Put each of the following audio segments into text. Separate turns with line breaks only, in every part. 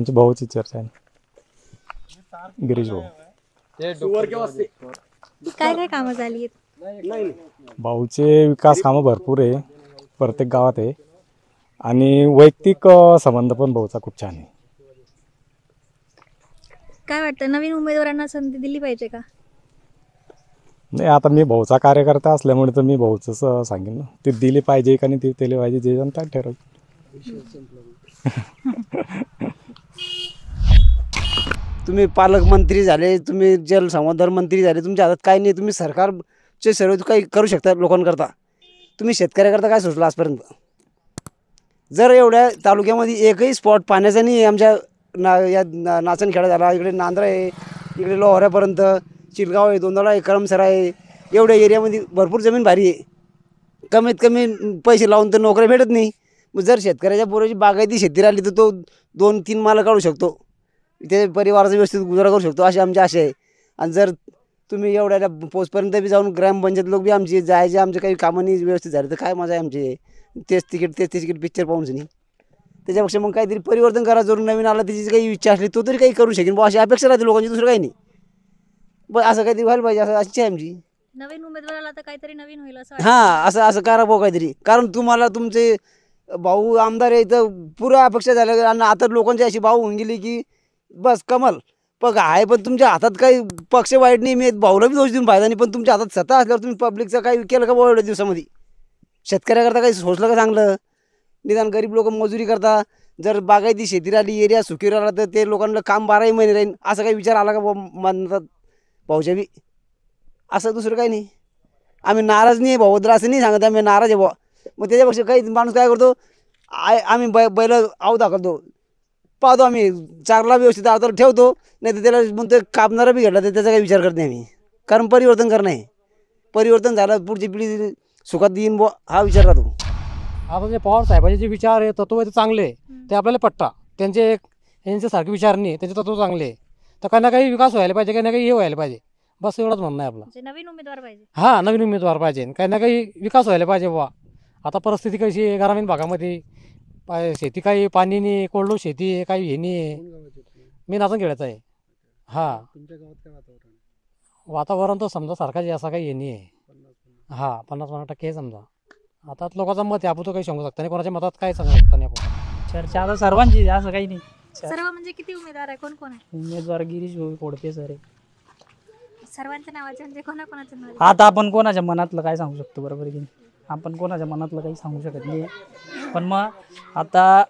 आमच्या भाऊची चर्चा आहे, गिरीश भाऊ.
काय काय कामं झाली आहेत?
भाऊचे विकास कामं भरपूर आहे, प्रत्येक गावात आहे. आणि वैयक्तिक संबंध पण भाऊचा खूप छान आहे.
काय वाटतं, नवीन उमेदवारांना संधी दिली पाहिजे का?
नाही, आता मी भाऊचा कार्यकर्ता असल्यामुळे तर मी भाऊच सांगेन ना, ती दिली पाहिजे का नाही ती दिली पाहिजे, जे जनता ठरवलं.
तुम्ही पालकमंत्री झाले, तुम्ही जलसंवर्धन मंत्री झाले, तुमच्या हातात काही नाही, तुम्ही सरकारचे सर्व काही करू शकता लोकांकरता. तुम्ही शेतकऱ्याकरता काय सोचलं आजपर्यंत? जर एवढ्या तालुक्यामध्ये एकही स्पॉट पाण्याचा नाही आहे, आमच्या नाचनखेडा झाला, इकडे नांद्रा आहे, इकडे लोहऱ्यापर्यंत चिलगाव आहे, दोंदाळा आहे, करमसरा आहे, एवढ्या एरियामध्ये भरपूर जमीन भारी आहे. कमीत कमी पैसे लावून तर नोकऱ्या भेटत नाही. मग जर शेतकऱ्याच्या पोराची बागायती शेती राहिली तर तो 2-3 माल काढू शकतो, ते परिवाराचा व्यवस्थित गुजारा करू शकतो, अशी आमची आशा आहे. आणि जर तुम्ही एवढ्या पोचपर्यंत बी जाऊन ग्रामपंचायत लोक बी आमची जायचे, आमचे काही कामं नाही व्यवस्थित झाले तर काय मजा आहे आमची? तेच तिकीट पिक्चर पाहूनच नाही. त्याच्यापेक्षा मग काहीतरी परिवर्तन करा, जर नवीन आला त्याची काही इच्छा असली तो तरी काही करू शकेन बुवा, अशी अपेक्षा राहते लोकांची, दुसरं काही नाही. बस असं काहीतरी व्हायला पाहिजे, असं इच्छा आहे आमची.
नवीन उमेदवाराला तर काहीतरी नवीन होईल असं
हां, असं करा भाऊ काहीतरी. कारण तुम्हाला तुमचे भाऊ आमदार आहे तर पुऱ्या अपेक्षा झाल्या, आणि आता लोकांची अशी भाऊ होऊन गेली की बस कमल पग आहे. पण तुमच्या हातात काही पक्ष वाईट नाही, मी भाऊला बी दोष देऊन फायदा नाही, पण तुमच्या हातात सत्ता असल्यावर तुम्ही पब्लिकचं काही केलं का भाऊ एवढ्या दिवसामध्ये? शेतकऱ्याकरता काही सोचलं का चांगलं? निदान गरीब लोक मजुरी करता, जर बागायती शेती राहिली, एरिया सुखी राहिला तर ते लोकांना काम 12ही महिने राहील, असा काही विचार आला का म्हणतात भाऊच्या बी? असं दुसरं काही नाही. आम्ही नाराज नाही आहे भाऊबद्दल, असं नाही सांगत आम्ही नाराज आहे बुवा. मग त्याच्यापेक्षा काही माणूस काय करतो, आम्ही बैल आव दाखवतो, पाहतो आम्ही चारला व्यवस्थित आवतार ठेवतो, नाही तर त्याला म्हणतो कापणारा बी घेतला तर त्याचा काही विचार करत नाही आम्ही. कारण परिवर्तन करणं आहे, परिवर्तन झालं पुढची पिढी सुखात येईन बुवा, हा विचार राहतो.
आता जे पवार साहेबांचे जे विचार आहे, तत्व आहे ते चांगले आहे, ते आपल्याला पटता. यांच्यासारखे विचार नाही, त्याचे तत्व चांगले आहे. तर काही ना काही विकास व्हायला पाहिजे, काही ना काही हे व्हायला पाहिजे, बस एवढंच म्हणणं आहे आपलं.
नवीन उमेदवार पाहिजे.
हां, नवीन उमेदवार पाहिजे, काही ना काही विकास व्हायला पाहिजे बुवा. आता परिस्थिती कशी आहे ग्रामीण भागामध्ये, शेती काही पाणी नाही, कोरडू शेती आहे, काही हे नाही आहे. मी नाचनखेड्याचा आहे. हां, वातावरण तर समजा सारखाच आहे, असा काही हे नाही आहे. हां, 50% आहे समजा. आता लोकांचं मत आहे, आपण तो काही सांगू शकता नाही, कोणाच्या मतात काय सांगू शकता नाही आपण.
चर्चा आता सर्वांची, असं काही नाही.
सर्व म्हणजे किती उमेदवार आहे, कोण कोण आहे?
उमेदवार गिरीश भाऊ कोडपे सर आहे.
सर्वांच्या नावाचे म्हणजे कोणाकोणाचे नाव?
आता आपण कोणाच्या मनातलं काय सांगू शकतो, बरोबर की नाही? आपण कोणाच्या मनातलं काही सांगू शकत नाही. पण मग आता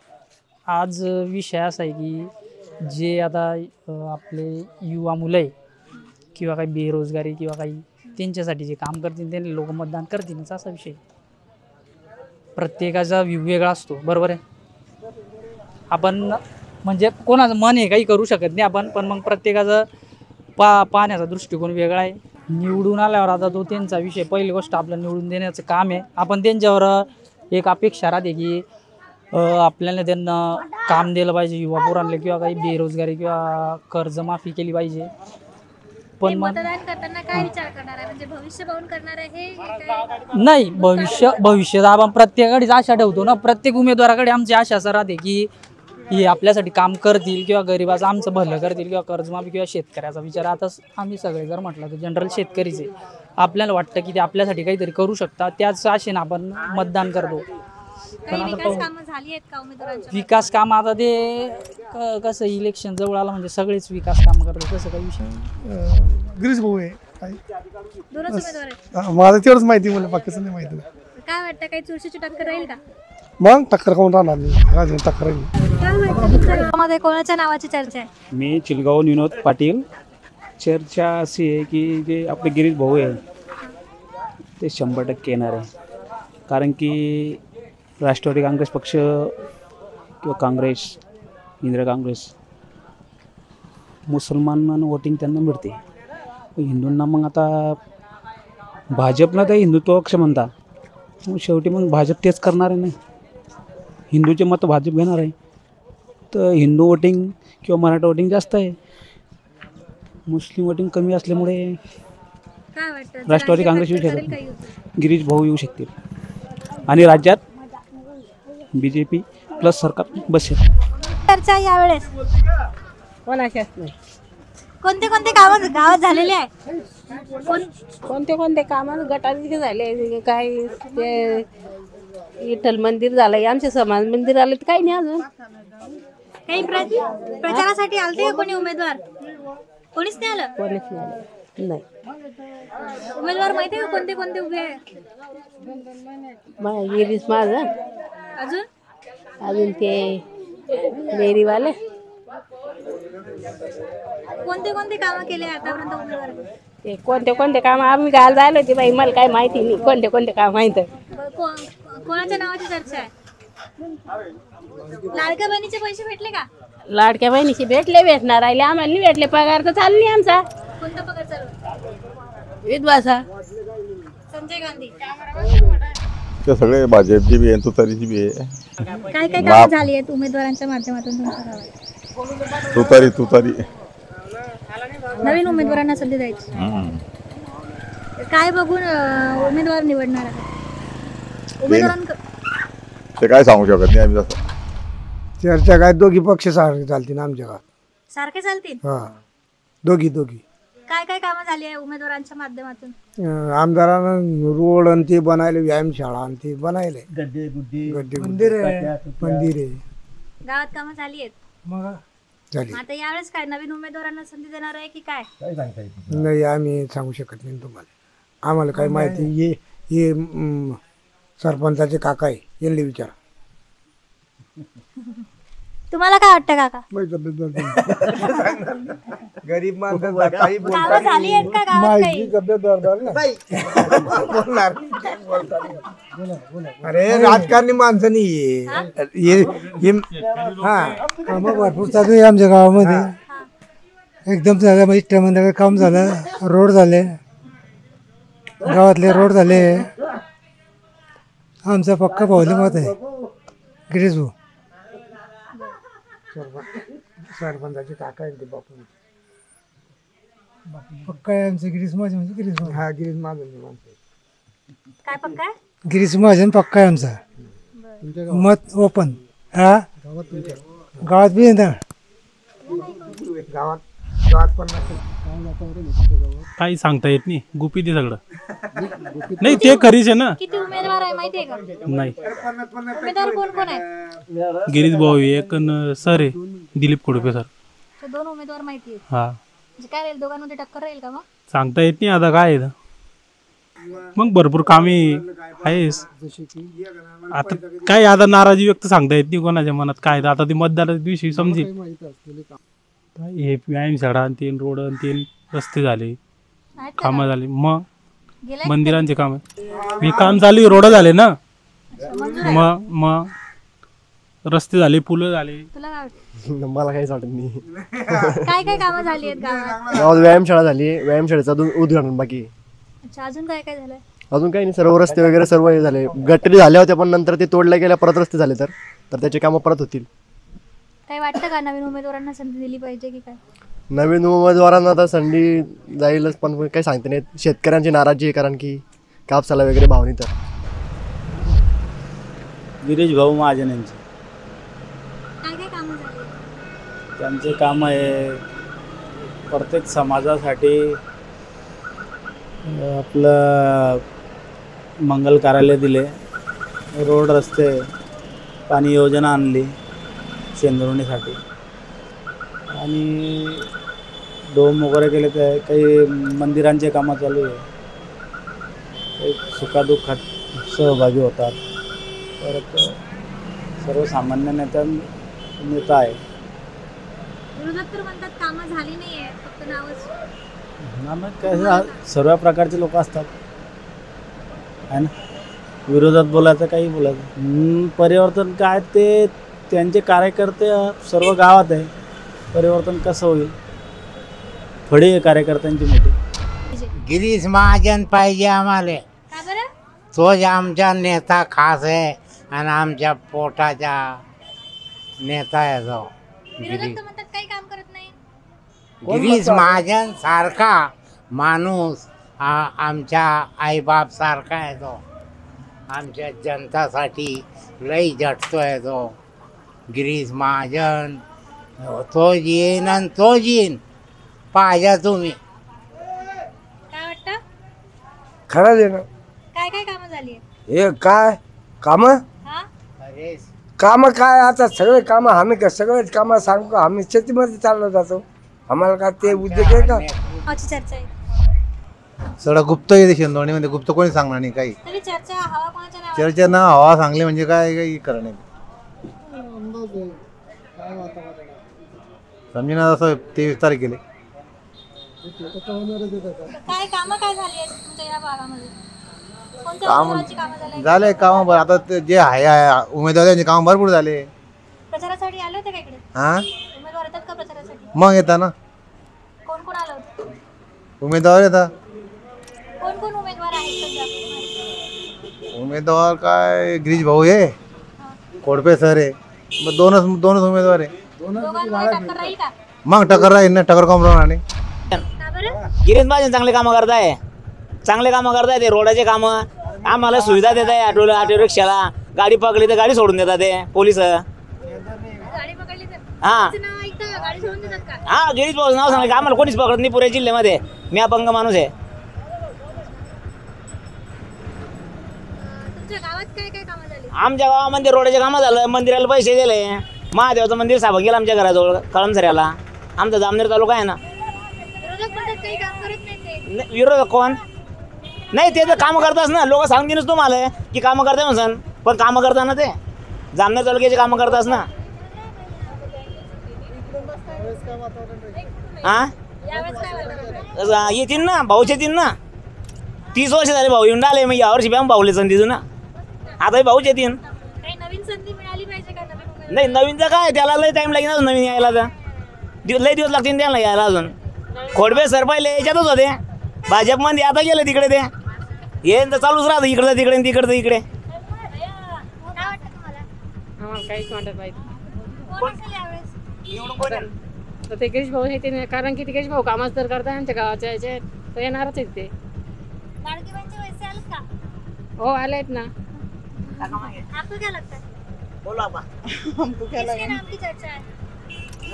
आज विषय असा आहे की जे आता आपले युवा मुलं आहे किंवा काही बेरोजगारी किंवा काही त्यांच्यासाठी जे काम करतील त्यांनी लोक मतदान करतीलच, असा विषय. प्रत्येकाचा व्ह्यू वेगळा असतो, बरोबर आहे. आपण म्हणजे कोणाचं मन आहे काही करू शकत नाही आपण, पण मग प्रत्येकाचं पाहण्याचा दृष्टिकोन वेगळा आहे. निवडून आल्यावर आता तो त्यांचा विषय, पहिली गोष्ट आपलं निवडून देण्याचं काम आहे. आपण त्यांच्यावर एक अपेक्षा राहते की आपल्याला त्यांना काम दिलं पाहिजे, युवा पोरांना किंवा काही बेरोजगारी किंवा कर्जमाफी केली पाहिजे. पण
मतदान करताना काय विचार करणार आहे, म्हणजे भविष्य पाहून करणार आहे हे?
नाही, भविष्यात आपण प्रत्येकाकडेच आशा ठेवतो ना, प्रत्येक उमेदवाराकडे आमची आशा असं राहते की हे आपल्यासाठी काम करतील किंवा गरिबाचं आमचं भलं करतील किंवा कर्जमाफी किंवा शेतकऱ्याचा विचार. आता आम्ही सगळे जर म्हटलं तर जनरल शेतकरीचे, आपल्याला वाटतं की ते आपल्यासाठी काहीतरी करू शकतात, त्याच आशेने आपण मतदान करतो. पण आता विकास काम आता ते कसं इलेक्शन जवळ आलं म्हणजे सगळेच विकास काम करतो, तसं काही विषय.
गिरीश भाऊ आहे.
दोनच उमेदवार आहेत.
माझं तेवढंच माहिती, मला बाकीचं नाही माहिती.
काय वाटतं, काही चुरशीची टक्कर राहील का?
मग टक्कर कोण राहणार नाही, टक्कर
मध्ये कोणाच्या नावाची चर्चा आहे?
मी चिलगाव विनोद पाटील. चर्चा अशी आहे की जे आपले गिरीश भाऊ आहे ते 100% येणार आहे. कारण की राष्ट्रवादी काँग्रेस पक्ष किंवा काँग्रेस, इंदिरा काँग्रेस, मुसलमानांना वोटिंग त्यांना मिळते. हिंदूंना मग आता भाजपला तर हिंदुत्व पक्ष म्हणता, मग शेवटी मग भाजप तेच करणार आहे. नाही, हिंदूचे मत भाजप घेणार आहे, तर हिंदू वोटिंग किंवा मराठा वोटिंग जास्त आहे, मुस्लिम वोटिंग कमी असल्यामुळे राष्ट्रवादी काँग्रेस येऊ शकत, गिरीश भाऊ येऊ शकतील आणि राज्यात BJP प्लस सरकार बसेल.
चर्चा यावेळेस
कोणाच्याच नाही.
कोणते कोणते काम गावात झालेले आहे?
कोणते कोणते कामं गटारीचे झाले, काय ते विठ्ठल मंदिर झालंय, आमचे समाज मंदिर आले, तर काही नाही अजून.
काही प्रचारासाठी आलते का कोणी उमेदवार? कोणीच नाही आलं.
कोणीच नाही.
उमेदवार माहिती आहे का कोणते कोणते उभे आहे?
गिरीश माझं,
अजून
ते डेअरीवाले.
कोणते कोणते कामं केले आतापर्यंत उमेदवार?
ते कोणते कोणते काम आम्ही घाल जायला होते बाई, मला काय माहिती नाही कोणते कोणते काम माहित.
कोणाच्या नावाची चर्चा आहे? लाडक्या बहिणीचे पैसे भेटले का?
लाडक्या बहिणीचे भेटणार राहिले, आम्हाला नाही भेटले. पगार तर चालू नाही आमचा.
कोणता पगार चालू?
विधवाचा.
संजय गांधी.
ते सगळे भाजपची बी आहे, तुतारीची बी आहे.
काय काय कामं झाली आहेत उमेदवारांच्या माध्यमातून तुमच्या गावात?
तुतारी
नवीन उमेदवारांना संधी द्यायची. काय बघून उमेदवार निवडणार आहे?
ते काय सांगू शकत नाही आम्ही तसं.
चर्चा काय दोघी पक्ष सारखे चालतील आमच्या गावात.
सारखे चालतील?
हा, दोघी.
काय काय कामं झाली आहे उमेदवारांच्या माध्यमातून?
आमदारानं रोड आणि ते बनायले, व्यायामशाळा आणि ते बनायले, गड्डे मंदिर आहे.
गावात कामं झाली आहेत
मग झाली.
आता यावेळेस काय नवीन उमेदवारांना संधी देणार आहे की काय?
नाही, आम्ही सांगू शकत नाही तुम्हाला. आम्हाला काय माहिती. हे सरपंचाचे काका आहे, यांनी विचार.
तुम्हाला काय वाटतं काका?
गरीब माणसं
कामं झाली आहेत का गावात काही?
अरे राजकारणी माणसं नाही. कामं भरपूर चालू आहे आमच्या गावामध्ये. एकदम इष्टमंदिराचं काम झालं, रोड झाले, गावातले रोड झाले. आमचा पक्का पावले मत आहे गिरीश भाऊ. सरपंचाचे काका आहे ते बापू. पक्का आहे आमचं गिरीश महाजन. म्हणजे गिरीश महाजन. हा, गिरीश महाजन.
काय पक्का आहे?
गिरीश महाजन पक्का आहे आमचा. मत ओपन. हा, गावात बी येणार. गावात पण
काही सांगता येत नाही, गुपित आहे सगळं. नाही ते खरीच आहे ना.
किती उमेदवार आहे माहिती आहे का?
नाही,
उमेदवार कोण कोण आहे?
गिरीश भाऊ एक सर आहे, दिलीप खोडपे सर.
तर दोन उमेदवार माहिती आहेत.
हा,
म्हणजे काय राहील, दोघांमध्ये टक्कर राहील का? मग
सांगता येत नाही आता काय आहे. मग भरपूर कामे आहेस. आता काय आता नाराजी व्यक्त सांगता येत नाही कोणाच्या मनात काय. आता ते मतदाराच्या दिवशी समजेल. हे व्यायामशाळा आणि तीन रोड आणि तीन रस्ते झाले, कामं झाली. मग मंदिरांचे काम, हे काम चालू, रोड झाले ना. मग रस्ते झाले, पुलं झाले.
तुला काय वाटतं?
मला काहीच वाटत नाही.
काय काय कामं झाली आहेत गावात?
गावात व्यायामशाळा झाली, व्यायामशाळेचं उद्घाटन बाकी.
अच्छा, अजून काय काय झालंय?
अजून काही नाही, सर्व रस्ते वगैरे सर्व हे झाले. गटरी झाल्या होत्या पण नंतर ते तोडल्या गेल्या, परत रस्ते झाले तर त्याचे कामं परत होतील.
काय वाटतं का नवीन उमेदवारांना संधी दिली पाहिजे की काय?
नवीन उमेदवारांना आता संधी जाईलच, पण काही सांगते नाही. शेतकऱ्यांची नाराजी आहे, कारण की कापसाला वगैरे भाव नाही. तर
गिरीश भाऊ महाजन यांचे
काय काय कामं झाली?
त्यांचे काम आहे प्रत्येक समाजासाठी आपलं मंगल कार्यालय दिले, रोड रस्ते, पाणी योजना आणली शेंदुर्णीसाठी, आणि डोम वगैरे केले. ते काही मंदिरांचे कामं चालू आहे. एक सुखादुःखात सहभागी होतात. परत सर्वसामान्य नेता आहे.
विरोधक तर म्हणतात कामं झाली नाही आहे, फक्त नावच.
मग काय, सर्व प्रकारचे लोक असतात आहे ना. विरोधात बोलायचं, काही बोलायचं. परिवर्तन काय, ते त्यांचे कार्यकर्ते सर्व गावात आहे. परिवर्तन कसं होईल? थोडी आहे कार्यकर्त्यांची मोठी.
गिरीश महाजन पाहिजे आम्हाला.
का बरं?
तोच आमचा नेता खास आहे आणि आमच्या पोटाचा नेता आहे तो.
विरोधक तर म्हणतात काही काम करत नाही.
गिरीश महाजन सारखा माणूस आमच्या आईबाप सारखा आहे तो. आमच्या जनतासाठी लई झटतोय तो. गिरीश महाजन तो येईन आणि तो येईन पाहिजे तुम्ही.
काय वाटतं?
खरंच आहे ना.
काय काय कामं झाली आहेत?
हे काय काम काम काय आता सगळे काम आम्ही सगळेच काम सांगू आम्ही शेतीमध्ये चाललो जातो. आम्हाला काय ते उद्योग आहे का?
आजची चर्चा आहे.
सगळं गुप्त आहे शेंदोणीमध्ये, गुप्त कोणी सांगणार नाही काही.
तरी चर्चा हवा कोणाच्या नावावर?
चर्चा ना हवा सांगली म्हणजे काय काही खरं नाही. समजेना असं 23 तारीख गेले.
काय कामं काय झाली आहेत तुमच्या या भागामध्ये? कोणत्या
काम
उमेदवाराची कामं झाली आहेत?
झाले काम. आता ते जे आहे उमेदवार त्यांचे काम भरपूर झाले.
प्रचारासाठी आले होते का इकडे?
हा
उमेदवार येतात का प्रचारासाठी?
मग येता ना
कोण कोण आलं होतं?
उमेदवार येतात.
कोण कोण उमेदवार आहेत सध्या?
उमेदवार काय गिरीश भाऊ आहे, खोडपे सर आहे, मग दोनच उमेदवार आहे.
दोघांमध्ये टक्कर राहील का?
मग टक्कर राहील ना, टक्कर कम राहणार नाही.
का बरं?
गिरीश महाजन चांगले कामं करताय, चांगले कामं करताय. ते रोडाचे कामं आम्हाला सुविधा देत आहे. ऑटो रिक्षाला गाडी पकडली तर गाडी सोडून देतात ते पोलीस.
गाडी पकडली तर
हा
तुमचं नाव ऐकतं का? गाडी सोडून देतात का?
हा गिरीश भाऊ नाव सांगलं की आम्हाला कोणीच पकडत नाही पुऱ्या जिल्ह्यामध्ये. मी अपंग माणूस आहे.
तुमच्या गावात काय काय कामं झाली?
आमच्या गावामध्ये रोडाचे कामं झालं, मंदिराला पैसे दिले, महादेवाचं मंदिर साफ गेलं आमच्या घराजवळ कळमसऱ्याला. आमचा जामनेर तालुका आहे ना.
विरोधक म्हणतात काही काम करत नाही ते.
विरोधक कोण? नाही ते तर कामं करताच ना. लोक सांगतीनच तुम्हाला की कामं करताय म्हणसन, पण कामं करताना ते जामनेर तालुक्याचे कामं करताच ना. हा
यावेळेस काय वाटतं?
येतील ना, भाऊच येतील ना. 30 वर्ष झाले भाऊ येऊन आले. मग यावर्षी बी आम्ही भाऊले संधी ना. आता भाऊच येतील.
काही नवीन संधी मिळाली पाहिजे का? नवीन उमेदवार?
नाही नवीनचं काय, त्याला लय टाईम लागेल अजून नवीन यायला. तर लय दिवस लागतील त्याला यायला अजून. खोडबे सर पहिले याच्यातच होते भाजपमध्ये, आता गेले तिकडे. ते हे तर चालूच राहतं इकडचं तिकडे तिकडचं इकडे.
काय वाटतं तुम्हाला?
आम्हाला काहीच वाटत पाहिजे.
कोण असेल यावेळेस?
तर ते गिरीश भाऊ हे ते, कारण की ते गिरीश भाऊ कामच तर करताय आमच्या गावाच्या याचे, तर येणारच आहेत ते.
लाडकीबाईंचे पैसे आलेत का?
हो आलेत ना.
आपको क्या लगता है?
बोलो आपा.
हमको क्या
किसके
लगा?
नाम की चर्चा है?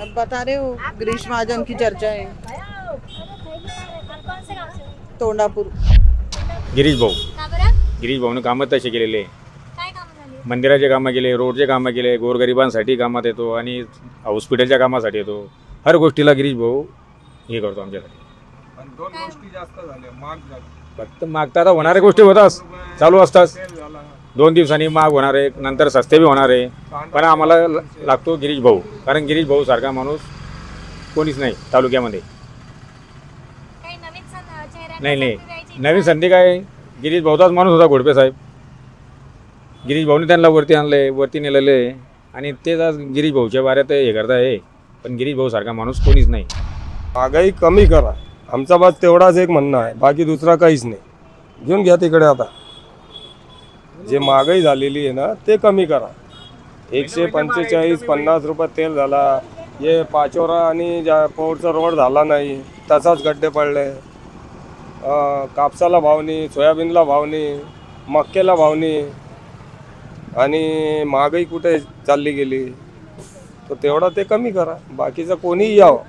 अब बता रहे हो, गिरीश महाजन की चर्चा है.
आप कौन से गांव से हो?
तोंडापूर.
गिरीश भाऊ.
का बरं?
गिरीश भाऊने कामं तसे केलेले.
काय कामं झाली?
मंदिराचे कामं केले, रोडचे कामं केले, गोरगरिबांसाठी कामात येतो आणि हॉस्पिटलच्या कामासाठी येतो. हर गोष्टीला गिरीश भाऊ हे करतो आमच्यासाठी.
दोन गोष्टी जास्त झाल्या, माग झाली.
फक्त मागता आता होणाऱ्या गोष्टी होताच, चालू असतात. 2 दिवसांनी माग होणार आहे, नंतर सस्ते बी होणार आहे. पण आम्हाला लागतो गिरीश भाऊ, कारण गिरीश भाऊ सारखा माणूस कोणीच नाही तालुक्यामध्ये.
काही नवीन चेहऱ्यांना
नाही
संधी द्यायची
नवीन संधी काय, गिरीश भाऊचाच माणूस होता घोडपे साहेब. गिरीश भाऊने त्यांना वरती आणले, वरती नेलेले आहे आणि तेच आज गिरीश भाऊच्या बाऱ्यात हे करता आहे. पण गिरीश भाऊ सारखा माणूस कोणीच नाही.
महागाई कमी करा, आमचा बस तेवढाच एक म्हणणं आहे, बाकी दुसरा काहीच नाही. घेऊन घ्या तिकडे. आता जे महागाई झालेली आहे ना ते कमी करा. 145-50 रुपये तेल झाला. हे पाचोरा आणि पौडचा रोड झाला नाही, तसाच गड्डे पडले. कापसाला भाव नाही, सोयाबीनला भाव नाही, मक्याला भाव नाही आणि महागाई कुठे चालली गेली. तर तेवढा ते कमी करा, बाकीचं कोणीही यावं.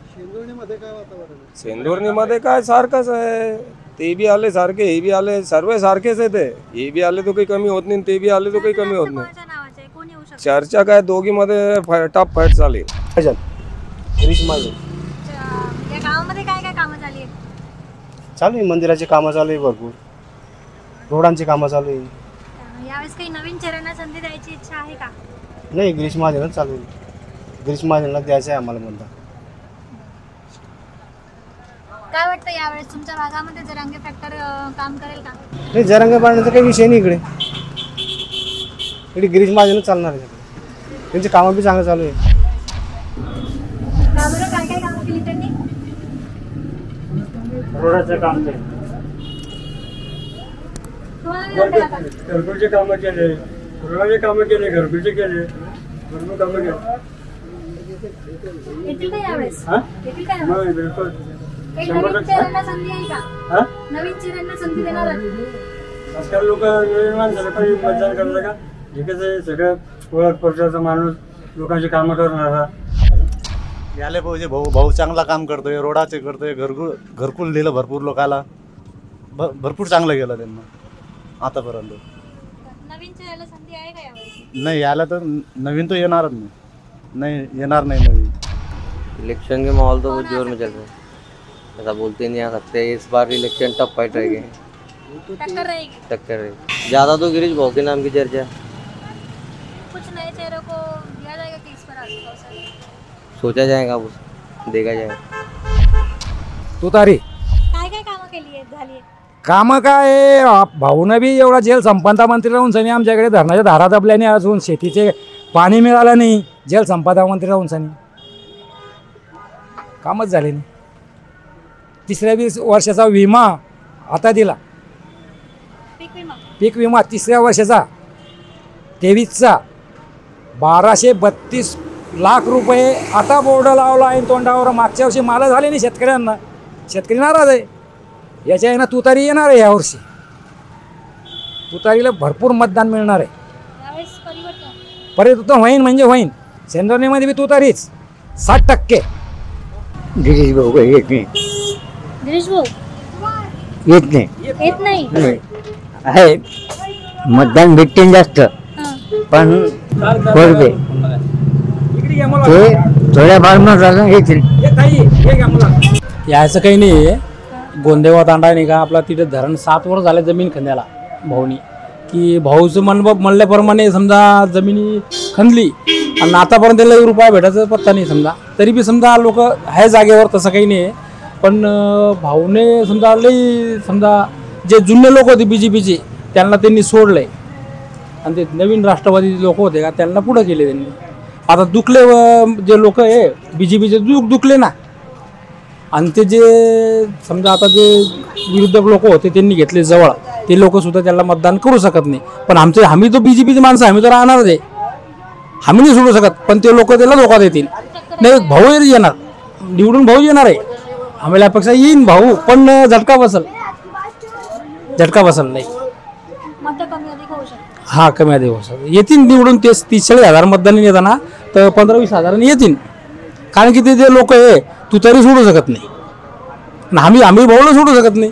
सेंदुर्णीमध्ये काय सारखंच आहे. ते बी आले सारखे, हे बी आले, सर्व सारखेच आहे. ते हे बी आले तो काही कमी होत नाही, ते बी आले तो काही कमी होत नाही.
कोणाच्या नावाचे आहे? कोण येऊ शकतं?
चर्चा काय दोघीमध्ये टप फाईट चालेल.
गिरीश महाजन
या गावामध्ये काय काय कामं झाली आहेत?
चालू आहे. मंदिराची कामं चालू आहे, भरपूर रोडांची कामं चालू आहे.
यावेळेस काही नवीन चेहऱ्यांना संधी द्यायची इच्छा आहे का?
नाही, गिरीश महाजनच चालू आहे. गिरीश महाजनला द्यायचं आहे आम्हाला म्हणता.
काय वाटतं यावेळेस तुमच्या भागामध्ये जरांगे फॅक्टर काम करेल का?
नाही, जरांगे पाडण्याचा काही विषय नाही इकडे. इकडे गिरीश महाजनच चालणार आहे. त्यांची कामं बी चांगलं चालू आहे.
का बरं? काय काय कामं केली त्यांनी?
रोडाचं काम केलं,
तुम्हाला काय वाटतं आता?
घरकुलचे कामं केले, रोडाचे कामं केले, घरकुलचे केले, भरपूर कामं केले.
येतील का यावेळेस?
हा?
येतील का
होय,
यावेळेस?
बिलकुल.
काही
100%
नवीन चेहऱ्यांना संधी आहे का?
हा?
नवीन चेहऱ्यांना संधी देणार आहे?
आजकाल लोक नवीन माणसाला काही मतदान करतात का? हे कसं आहे, सगळं ओळख पक्षाचा माणूस लोकांची कामं करणारा.
याले पाहिजे भाऊ. भाऊ चांगला काम करतोय, रोडाचे करतोय, घरकुल दिलं भरपूर लोकाला. भरपूर चांगलं केलं त्यांना आतापर्यंत.
नवीन चेहऱ्याला संधी आहे का यावेळी?
नाही याला तर नवीन तो येणारच नाही येणार नाही नवीन.
इलेक्शन के माहौल तो बहुत जोर में चल रहा है, ऐसा बोलते नहीं आ सकते. इस बार इलेक्शन टफ फाइट रहेगी,
टक्कर रहेगी.
टक्कर रहेगी. ज़्यादा तो गिरीश भाऊ के नाम की चर्चा है.
कुछ नए चेहरों को दिया जाएगा कि इस पर अवसर?
सोचा जाएगा, उस देखा जाएगा.
तुतारी
काय काय कामं केली आहेत झाली आहेत?
कामं काय भाऊनं बी एवढा जेल संपदा मंत्री राहून सनी आमच्याकडे धरणाच्या धारा दबल्याने अजून शेतीचे पाणी मिळालं नाही. जेल संपदा मंत्री राहून सनी कामच झाले नाही. 3 वर्षाचा विमा आता दिला, पीक विमा 3 वर्षाचा 23चा 1232 लाख रुपये आता बोर्ड लावला आहे तोंडावर. मागच्या वर्षी माल झाले नाही शेतकऱ्यांना, शेतकरी नाराज आहे. याच्या आहे ना तुतारी येणार आहे यावर्षी. तुतारीला भरपूर मतदान मिळणार आहे.
यावेळेस
परिवर्तन होईन म्हणजे होईन. सेंदर्णीमध्ये बी तुतारीच 60%.
गिरीश भाऊ काही येत नाही,
गिरीश भाऊ
येत नाही,
येत नाही.
आहे मतदान भेटते जास्त, पण कोरबे ते थोड्याफार मतदान येतील.
यायचं काही नाही आहे. गोंदेवा तांडा नाही का आपला, तिथे धरण 7 वर्ष झाले जमीन खंद्याला भाऊनी, की भाऊचं म्हणल्याप्रमाणे समजा जमिनी खंदली आणि आतापर्यंत त्याला 1 रुपया भेटायचा पत्ता नाही समजा. तरी बी समजा लोक आहे जागेवर, तसं काही नाही आहे. पण भाऊने समजा लई समजा जे जुने लोक होते BJPचे त्यांना त्यांनी सोडलंय आणि ते नवीन राष्ट्रवादी लोक होते का त्यांना पुढं केले त्यांनी. आता दुखले जे लोक आहे BJPचे दुखले ना, आणि ते जे समजा आता जे विरोधक लोक होते त्यांनी घेतले जवळ, ते लोक सुद्धा त्याला मतदान करू शकत नाही. पण आम्ही तो BJPचे माणसं, आम्ही तर राहणारच आहे, आम्ही नाही सोडू शकत. पण ते लोक त्याला धोका देतील. नाही भाऊ येणार, निवडून भाऊ येणार आहे. आम्हाला अपेक्षा येईन भाऊ, पण झटका बसल नाही.
मत कमी अधिक होऊ शकते.
हा कमी अधिक होऊ शकते. येतील निवडून 30-40 मतदान येताना तर 15-20 हजारांनी येतील. कारण की ते जे लोक आहे तू तरी सोडू शकत नाही, आम्ही भाऊला सोडू शकत नाही.